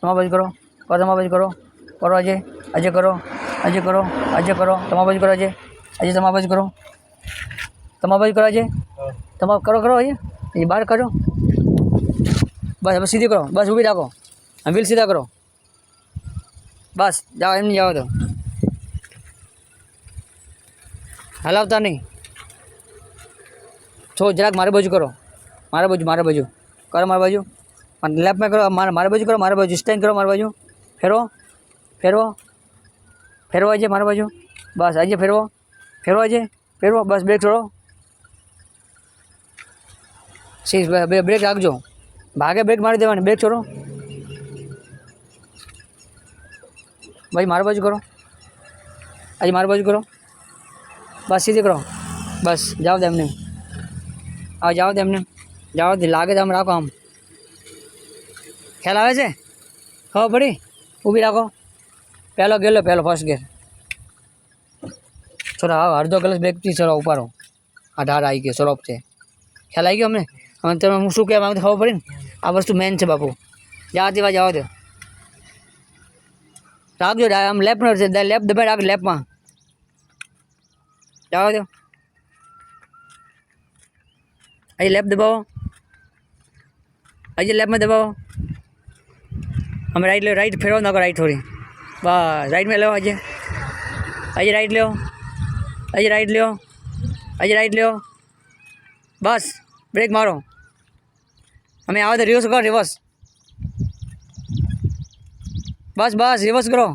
તમારા બાજુ કરો, તમારા બાજુ કરો, કરો અજય, અજય કરો, અજય કરો, અજય કરો, તમારા બાજુ કરો અજય, અજય તમારા બાજુ કરો, તમારા બાજુ કરો અજય, તમારા કરો કરો અજય, એ બહાર કાઢો, બસ હવે સીધી કરો, બસ ઊભી રાખો, વ્હીલ સીધા કરો, બસ જાઓ એમ નહીં જાઓ તો હલાવતા નહીં. છો જરાક મારી બાજુ કરો, મારા બાજુ કરો મારી બાજુ, લેફ્ટમાં કરો, મારી બાજુ કરો, મારી બાજુ સ્ટેન્ડ કરો, મારી બાજુ ફેરવો ફેરવો ફેરવો છે મારી બાજુ, બસ આજે ફેરવો ફેરવો છે ફેરવો, બસ બ્રેક છોડો, સીસ બ્રેક રાખજો, ભાગે બ્રેક મારી દેવાની, બ્રેક છોડો ભાઈ, મારી બાજુ કરો, આજે મારી બાજુ કરો, બસ સીધી કરો, બસ જાઓ દે એમને, હા જાઓ દે એમને, જાઓ દે, લાગે તો આમ રાખો, આમ ખ્યાલ આવે છે, ખબર પડી, ઊભી રાખો, પહેલો ગેલો પહેલો ફર્સ્ટ ગેર, ચલો હા અડધો કલાક બ્રેકથી ચલો ઉપાડો, આ ઢાળ આવી ગયો સ્લોપ છે, ખ્યાલ આવી ગયો અમને, હવે તમે હું શું કહેવા માંગુ ખબર પડી ને, આ વસ્તુ મેન છે બાપુ, જાઓ દે રાખજો, આમ લેફ્ટ છે, લેફ્ટ દબાઈ રાખ, લેફ્ટમાં જાઓ દો, અહીં લેફ્ટ દબાવો, અહીં લેફ્ટમાં દબાવો, અમે રાઈટ લો, રાઈટ ફેરવો નાખો, રાઈટ થોડી, બસ રાઈટમાં લો, આજે રાઈટ લો, આજે રાઈટ લો, આજે રાઈટ લો, બસ બ્રેક મારો, અમે આવે તો રિવર્સ કરો, રિવર્સ, બસ બસ રિવર્સ કરો,